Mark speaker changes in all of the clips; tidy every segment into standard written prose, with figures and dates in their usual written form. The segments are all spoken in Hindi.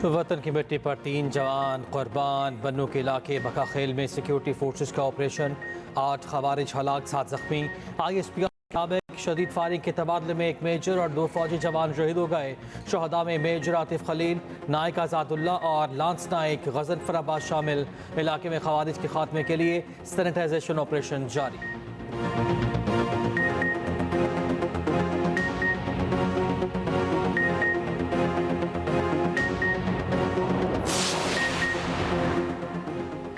Speaker 1: वतन की मिट्टी पर 3 जवान कुर्बान। बन्नू के इलाके बकाखेल में सिक्योरिटी फोर्सेस का ऑपरेशन, 8 खवारिज हलाक 7 जख्मी। ISP का मुताबिक शदीद फायरिंग के तबादले में 1 मेजर और 2 फौजी जवान शहीद हो गए। शहदा में मेजर आतिफ खलील, नायक आज़ादुल्ला और लांस नायक गजनफर अब्बास शामिल। इलाके में खवारिज के खात्मे के लिए सैनिटाइजेशन ऑपरेशन जारी।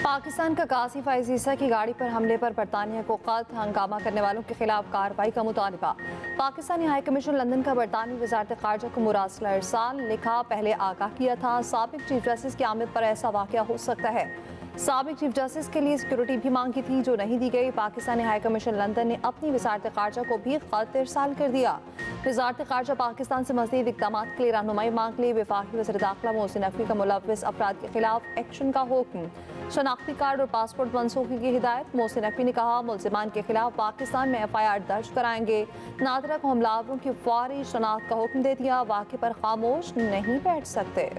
Speaker 2: पाकिस्तान का कासिफ ईसा की गाड़ी पर हमले पर बरतानिया को कत्ल, हंगामा करने वालों के खिलाफ कार्रवाई का मुतालबा। पाकिस्तानी हाई कमीशन लंदन का बरतानी वजारत खारजा को मुरासला इरसाल, लिखा पहले आगाह किया था साबिक चीफ जस्टिस की आमद पर ऐसा वाक़या हो सकता है। साबिक चीफ जस्टिस के लिए सिक्योरिटी भी मांगी थी जो नहीं दी गई। पाकिस्तानी हाई कमीशन लंदन ने अपनी वजारत खारजा को भी खत इरसाल कर दिया। वजारत खारजा पाकिस्तान से मज़ीद इक़दाम के लिए रहनुमाई मांग ली। वफाकी वज़ीर दाखिला मोहसिन नकवी का मुलव्विस अफराद के खिलाफ एक्शन का हुक्म, शनाख्ती कार्ड और पासपोर्ट मनसूखी की हिदायत। मोहसिन नकवी ने कहा मुल्ज़िमान के खिलाफ पाकिस्तान में FIR दर्ज कराएंगे। नादरा को हमलावरों की फौरी शनाख्त का हुक्म दे दिया। वाक़े पर खामोश नहीं बैठ सकते।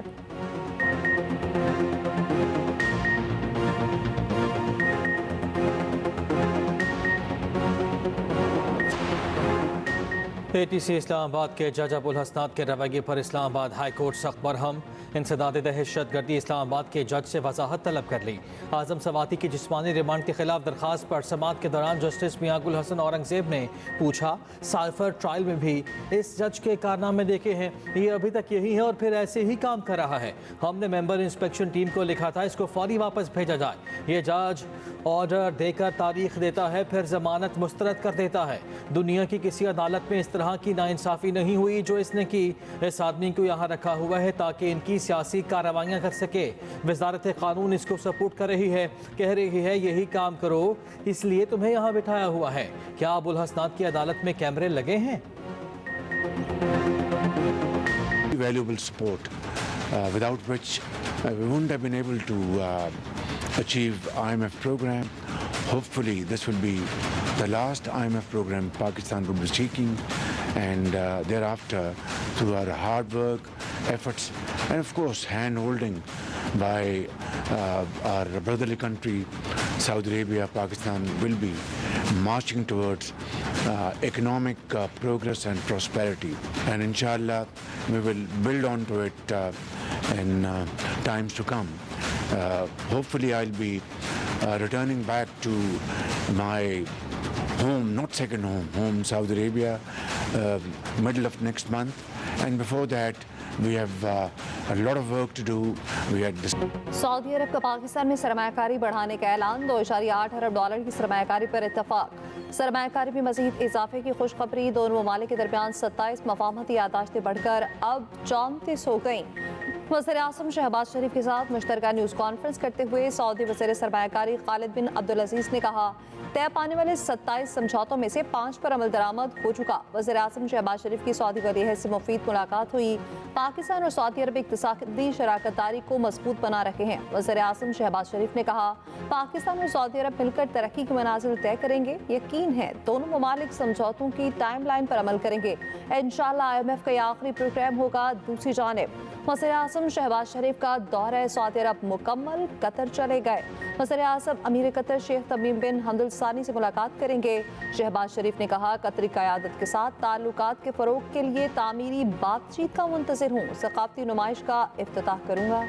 Speaker 1: ATC इस्लामाबाद के जज अबुल हसनात के रवैये पर इस्लामाबाद हाई कोर्ट सख्त बरहम। इंसदाद दहशत गर्दी इस्लामाबाद के जज से वजाहत तलब कर ली। आजम सवाती की जिस्मानी रिमांड के खिलाफ दरखास्त पर समाअत के दौरान जस्टिस मियां गुल हसन औरंगजेब ने पूछा, साइफर ट्रायल में भी इस जज के कारनामे देखे हैं, ये अभी तक यही है और फिर ऐसे ही काम कर रहा है। हमने मेंबर इंस्पेक्शन टीम को लिखा था इसको फौरी वापस भेजा जाए। ये जज ऑर्डर देकर तारीख देता है, फिर जमानत मुस्तरद कर देता है। दुनिया की किसी अदालत में इस तरह की नाइंसाफ़ी नहीं हुई जो इसने की। इस आदमी को यहाँ रखा हुआ है ताकि इनकी सियासी कार्रवाइयाँ कर सके। वजारत कानून इसको सपोर्ट कर रही है, कह रही है यही काम करो, इसलिए तुम्हें यहाँ बिठाया हुआ है। क्या अबुल हसनात की अदालत में कैमरे लगे हैं?
Speaker 3: Valuable support, without which we wouldn't have been able to achieve IMF program. Hopefully this will be the last IMF program Pakistan will be seeking, and thereafter through our hard work, efforts, and of course hand-holding by our brotherly country Saudi Arabia, Pakistan will be marching towards economic progress and prosperity, and inshallah we will build on to it in times to come. Hopefully I'll be returning back to my home, not second home Saudi Arabia, middle of next month, and before that we have a lot of work to do. We had this.
Speaker 2: Saudi Arab का पाकिस्तान में सरमायाकारी बढ़ाने का ऐलान, $2.8 अरब की सरमायाकारी पर इत्तफाक। सरमायाकारी में मजीद इजाफे की खुशखबरी। दोनों ममालिक के दरमियान 27 मफाहमती यादाश्तें बढ़कर अब 34 हो गईं। वज़ीर आज़म शहबाज शरीफ के साथ मुश्तरका न्यूज़ कॉन्फ्रेंस करते हुए सऊदी वज़ीर सरमायाकारी खालिद बिन अब्दुल अजीज़ ने कहा, तय पाने वाले 27 समझौतों में से 5 पर अमल दरामद हो चुका। वज़ीर आज़म शहबाज शरीफ की सऊदी वली से मुफीद मुलाकात हुई। पाकिस्तान और सऊदी अरब इक़्तिसादी शराकतदारी को मजबूत बना रहे हैं। वज़ीर आज़म शहबाज शरीफ ने कहा, पाकिस्तान और सऊदी अरब मिलकर तरक्की की मनाजिल तय करेंगे। यकीन है दोनों ममालिक समझौतों की टाइम लाइन पर अमल करेंगे। इंशाअल्लाह IMF का यह आखिरी प्रोग्राम होगा। दूसरी जानिब वज़ीर आज़म शहबाज शरीफ का दौरा सऊदी अरब मुकम्मल, कतर चले गए। वज़ीर आज़म अमीर कतर शेख तमीम बिन हमद अल सानी से मुलाकात करेंगे। शहबाज शरीफ ने कहा, कतरी क़यादत के साथ ताल्लुकात के फ़रोग़ के लिए तामीरी बातचीत का मुंतज़िर हूँ। सक़ाफ़ती नुमाइश का इफ्तिताह करूँगा।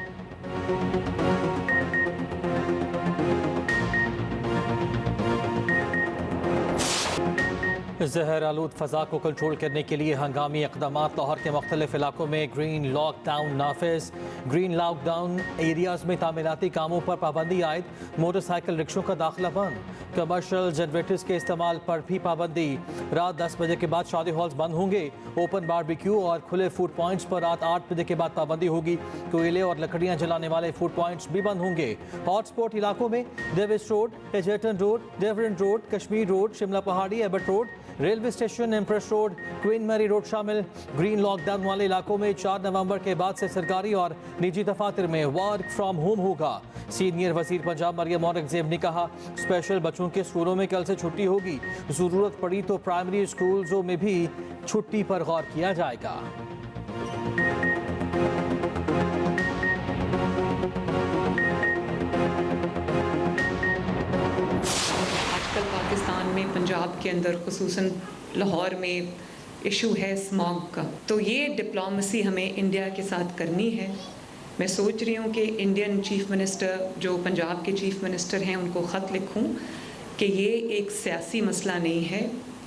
Speaker 1: जहर आलूद फ़ज़ा को कंट्रोल करने के लिए हंगामी इक़दामात। लाहौर के मुख्तलिफ इलाकों में ग्रीन लॉकडाउन नाफिज। ग्रीन लॉकडाउन एरियाज़ में तामीराती कामों पर पाबंदी आयद। मोटरसाइकिल रिक्शों का दाखिला बंद। कमर्शल जनरेटर्स के इस्तेमाल पर भी पाबंदी। रात 10 बजे के बाद शादी हॉल्स बंद होंगे। ओपन बारबेक्यू और खुले फूड पॉइंट्स पर रात 8 बजे के बाद पाबंदी होगी। कोयले और लकड़ियाँ जलाने वाले फूड पॉइंट्स भी बंद होंगे। हॉटस्पॉट इलाकों में Davis road, Egerton road, Devron road, Kashmir road, Shimla Pahari, Abbott road, railway station, Empress road, Queen Mary road शामिल। ग्रीन लॉकडाउन वाले इलाकों में 4 नवंबर के बाद से सरकारी और निजी दफातर में वर्क फ्रॉम होम होगा। सीनियर वजीर पंजाब मरियम औरंगजेब ने कहा, स्पेशल बच्चों के स्कूलों में कल से छुट्टी होगी। जरूरत पड़ी तो प्राइमरी स्कूलों में भी छुट्टी पर गौर किया जाएगा।
Speaker 4: में पंजाब के अंदर खुसूसन लाहौर में इशू है स्मॉग का, तो ये डिप्लोमेसी हमें इंडिया के साथ करनी है। मैं सोच रही हूँ कि इंडियन चीफ मिनिस्टर जो पंजाब के चीफ मिनिस्टर हैं उनको ख़त लिखूँ कि ये एक सियासी मसला नहीं है,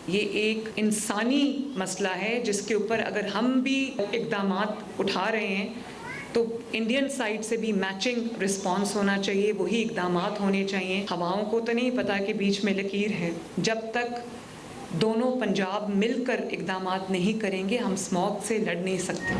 Speaker 4: ये एक इंसानी मसला है जिसके ऊपर अगर हम भी इक़दामात उठा रहे हैं तो इंडियन साइड से भी मैचिंग रिस्पांस होना चाहिए, वही इक़दामात होने चाहिए। हवाओं को तो नहीं पता कि बीच में लकीर है। जब तक दोनों पंजाब मिलकर इक़दामात नहीं करेंगे हम स्मॉग से लड़ नहीं सकते।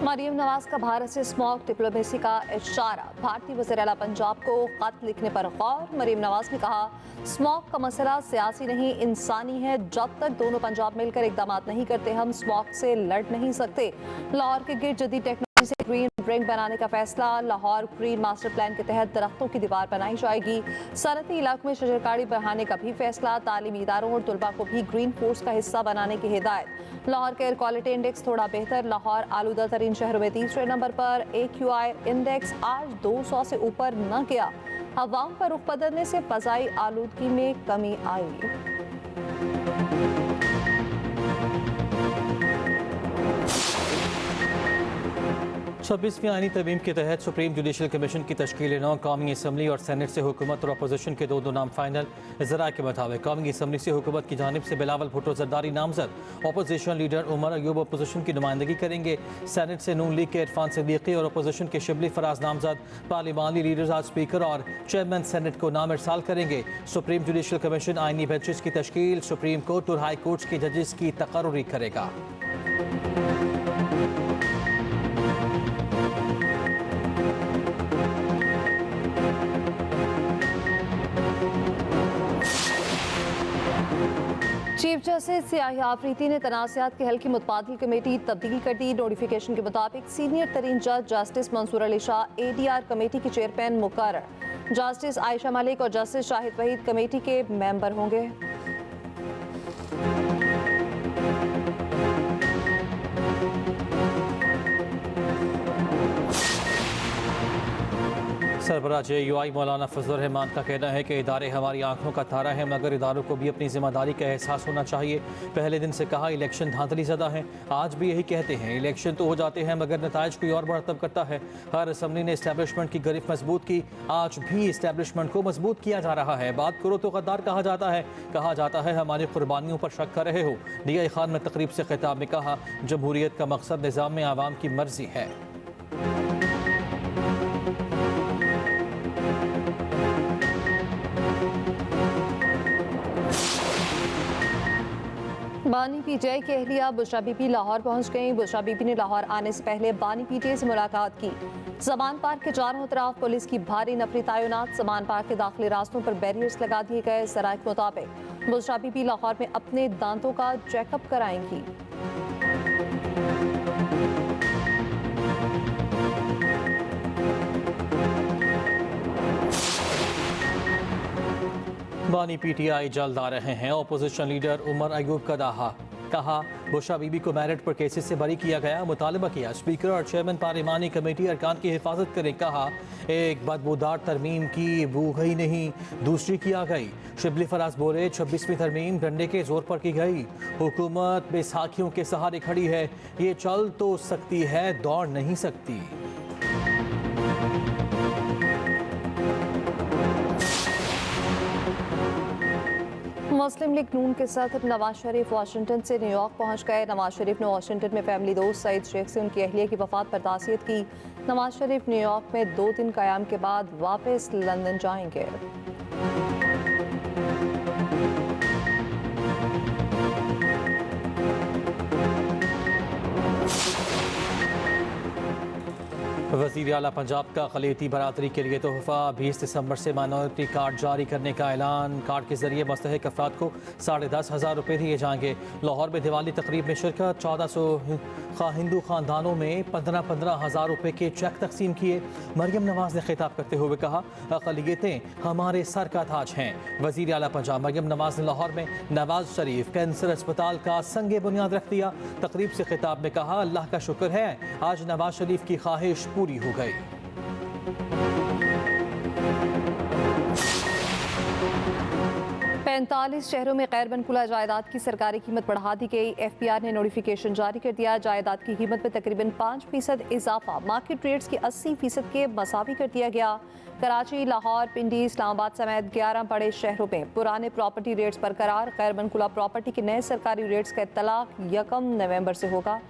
Speaker 2: मरियम नवाज का भारत से स्मॉग डिप्लोमेसी का इशारा, भारतीय वज़ीर आला पंजाब को खत लिखने पर गौर। मरियम नवाज ने कहा स्मॉग का मसला सियासी नहीं इंसानी है, जब तक दोनों पंजाब मिलकर इक़दामात नहीं करते हम स्मॉग से लड़ नहीं सकते। लाहौर के गिर्द जदीद टेक्नोलॉजी से ग्रीन रिंग बनाने का फैसला, लाहौर ग्रीन मास्टर प्लान के तहत दरख्तों की दीवार बनाई जाएगी। सनती इलाकों में शजरकारी बढ़ाने का भी फैसला, तालीमी इदारों और तलबा को भी ग्रीन फोर्स का हिस्सा बनाने की हिदायत। लाहौर का एयर क्वालिटी इंडेक्स थोड़ा बेहतर, लाहौर आलूदा तरीन शहरों में तीसरे नंबर पर। AQI इंडेक्स आज 200 से ऊपर न गया। हवाओं का रुख बदलने से फ़ज़ाई आलूदगी में कमी आई।
Speaker 1: 26वीं आईनी तरमीम के तहत सुप्रीम जुडिशल कमीशन की तश्कील नौ, कौमी असम्बली और सेनेट से हुकूमत और अपोजिशन के दो नाम फाइनल। ज़रा के मुताबिक कौमी असम्बली से हुकूमत की जानिब से बिलावल भुट्टो जरदारी नामजद, opposition leader Umar Ayub opposition की नुमाइंदगी करेंगे। सेनेट से नून लीग के इरफान सिद्दीकी और अपोजिशन के शिबली फराज नामजद, पार्लिमानी लीडर्स आज स्पीकर और चेयरमैन सेनेट को नाम इरसाल करेंगे। सुप्रीम जुडिशल कमीशन आईनी बेंचेस की तश्कील, सुप्रीम कोर्ट और हाई कोर्ट के जजेस की तकर्रुरी करेगा।
Speaker 2: चीफ जस्टिस सियाही आफरीदी ने तनाज़ात के हल की मुतबादिल कमेटी तब्दील कर दी। नोटिफिकेशन के मुताबिक सीनियर तरीन जज justice Mansoor Ali Shah ADR committee के चेयरमैन मुकर्रर, जस्टिस आयशा मलिक और जस्टिस शाहिद वहीद कमेटी के मेंबर होंगे।
Speaker 1: सरबराह JUI मौलाना फजलुर रहमान का कहना है कि इदारे हमारी आंखों का तारा है, मगर इदारों को भी अपनी जिम्मेदारी का एहसास होना चाहिए। पहले दिन से कहा इलेक्शन धांधली ज़दा है, आज भी यही कहते हैं। इलेक्शन तो हो जाते हैं मगर नताइज कोई और मरतब करता है। हर असम्बली ने इस्टेब्लिशमेंट की गिरफ्त मजबूत की, आज भी इस्टेब्लिशमेंट को मजबूत किया जा रहा है। बात करो तो गद्दार कहा जाता है हमारी कुर्बानियों पर शक कर रहे हो। DI खान में तकरीब से खिताब में कहा जमहूरियत का मकसद निज़ाम में आवाम की मर्जी है।
Speaker 2: बानी PTI की अहलिया बुशरा बीबी लाहौर पहुंच गईं। बुशरा बीबी ने लाहौर आने से पहले बानी PTI से मुलाकात की। ज़मान पार्क के चारों तरफ पुलिस की भारी नफरी तैनात, ज़मान पार्क के दाखिली रास्तों पर बैरियर्स लगा दिए गए। ज़राए के मुताबिक बुशरा बीबी लाहौर में अपने दांतों का चेकअप कराएंगी।
Speaker 1: बानी PTI जल्द आ रहे हैं। अपोजिशन लीडर उमर अयूब का कहा बुशरा बीबी को मेरिट पर केसेस से बरी किया गया। मुतालबा किया स्पीकर और चेयरमैन पार्लिमानी कमेटी अरकान की हिफाजत करें। कहा एक बदबूदार तरमीम की बू गई नहीं, दूसरी की आ गई। शिबली फराज बोले 26वीं तरमीम डंडे के जोर पर की गई। हुकूमत बेसाखियों के सहारे खड़ी है, ये चल तो सकती है, दौड़ नहीं सकती।
Speaker 2: मुस्लिम लीग नून के सदर नवाज शरीफ वाशिंगटन से न्यूयॉर्क पहुंच गए। नवाज शरीफ ने वाशिंगटन में फैमिली दोस्त सईद शेख से उनकी अहलिया की वफात पर ताज़ियत की। नवाज शरीफ न्यूयॉर्क में 2 दिन क़याम के बाद वापस लंदन जाएंगे।
Speaker 1: वज़ीर आला पंजाब का अक़लियती बरादरी के लिए तोहफ़ा, 20 दिसंबर से माइनॉरिटी कार्ड जारी करने का ऐलान। कार्ड के जरिए मुस्तहिक अफराद को 10,500 रुपये दिए जाएंगे। लाहौर में दिवाली तकरीब में शिरकत, 1400 हिंदू ख़ानदानों में 15-15 हज़ार रुपये के चेक तकसीम किए। मरियम नवाज ने खिताब करते हुए कहा अक़लियतें हमारे सर का ताज हैं। वज़ीर आला पंजाब मरियम नवाज ने लाहौर में नवाज शरीफ कैंसर अस्पताल का संगे बुनियाद रख दिया। तकरीब से खिताब में कहा अल्लाह का शुक्र है आज नवाज शरीफ की ख्वाहिश पूरी हो गई।
Speaker 2: 45 शहरों में गैर मनकुला जायदाद की सरकारी कीमत बढ़ा दी गई। FPR ने नोटिफिकेशन जारी कर दिया। जायदाद की कीमत में तकरीबन 5% इजाफा मार्केट रेट्स के 80% के मसावी कर दिया गया। कराची, लाहौर, पिंडी, इस्लामाबाद समेत 11 बड़े शहरों में पुराने प्रॉपर्टी रेट्स बरकरार। गैर मनकुला प्रॉपर्टी के नए सरकारी रेट्स का इत्तलाक 1 नवंबर से होगा।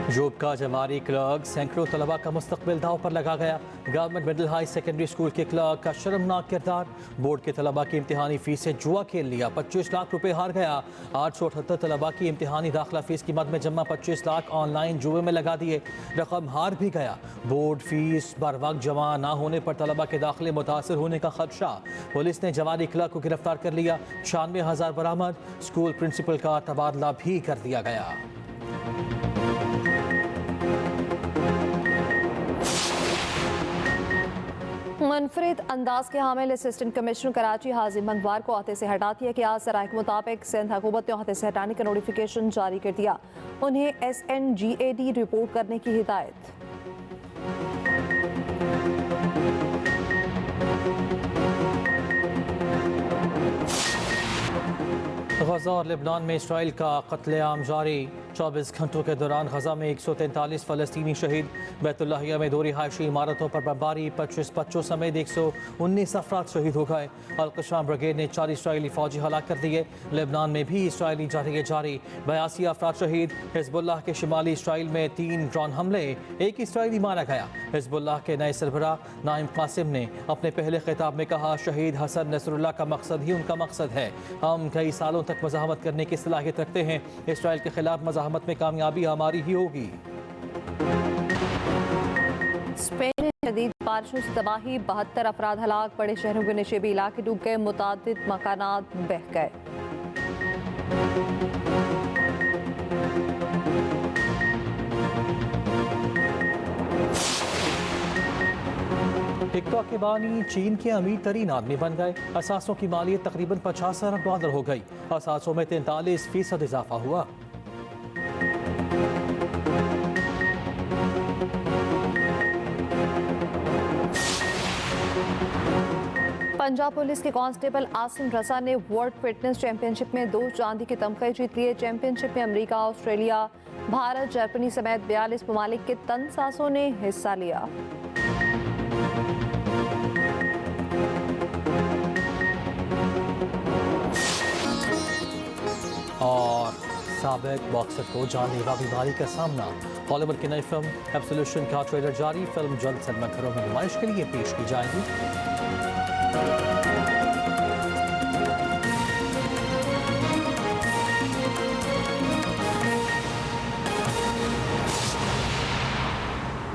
Speaker 1: जॉब का जमारी क्लर्क सैकड़ों तलबा का मुस्तकबिल दाव पर लगा गया। Government middle high secondary school के क्लर्क का शर्मनाक किरदार। बोर्ड के तलबा की इम्तिहानी फीस से जुआ खेल लिया, 25 लाख रुपए हार गया। 878 तलबा की इम्तिहानी दाखिला फीस की मद में जमा 25 लाख ऑनलाइन जुए में लगा दिए, रकम हार भी गया। बोर्ड फीस बर वक्त जमा ना होने पर तलबा के दाखिले मुतासर होने का खदशा। पुलिस ने जवारी क्लर्क को गिरफ्तार कर लिया। 96,000 बरामद। स्कूल प्रिंसिपल का तबादला भी कर दिया गया।
Speaker 2: मुनफरिद अंदाज के हामिल असिस्टेंट कमिश्नर कराची हाजिम मंगवार को अहदे से हटा दिया गया। सराय के मुताबिक सिंध हुकूमत ने अहदे से हटाने का नोटिफिकेशन जारी कर दिया। उन्हें SNGAD रिपोर्ट करने की हिदायत।
Speaker 1: गजा और लेबनान में इसराइल का कत्लेआम जारी। 24 घंटों के दौरान गजा में 143 फ़लस्तीनी शहीद। बैतुल्लाहिया में 2 रिहायशी इमारतों पर बमबारी, 25 बच्चों समेत 119 अफराद शहीद हो गए। अल-क़स्साम ब्रिगेड ने 4 इसराइली फौजी हलाक कर दिए। लेबनान में भी इसराइली जारी 82 अफराद शहीद। हिजबुल्लाह के शिमाली इसराइल में 3 ड्रोन हमले, 1 इसराइली मारा गया। हिजबुल्लाह के नए सरबराह नाइम कासिम ने अपने पहले खिताब में कहा, शहीद हसन नसरुल्लाह का मकसद ही उनका मकसद है। हम कई सालों तक मज़ाहमत करने की सलाहियत रखते हैं। इसराइल के खिलाफ मज़ाहमत में कामयाबी हमारी ही होगी।
Speaker 2: स्पेन में शदीद बारिशों से तबाही, 72 अफराद हलाक। बड़े शहरों के नशेबी इलाके डूब गए, मुतादिद मकानात बह गए।
Speaker 1: टिकटॉक के बानी चीन के अमीर तरीन आदमी बन गए। असासों की मालियत तकरीबन 50 अरब डॉलर हो गई। असासों में 43% इजाफा हुआ।
Speaker 2: पंजाब पुलिस के कांस्टेबल आसिम रजा ने वर्ल्ड फिटनेस चैंपियनशिप में 2 चांदी के तमगे जीत लिए। चैंपियनशिप में अमेरिका, ऑस्ट्रेलिया, भारत, जर्मनी समेत 42 ममालिक के तनसासों ने हिस्सा लिया।
Speaker 1: और साबिक बॉक्सर को जानलेवा बीमारी का सामना। बॉलीवुड की नई फिल्म एब्सोल्यूशन का ट्रेलर जारी। फिल्म जल्द सिनेमाघरों में नुमाइश के लिए पेश की जाएगी।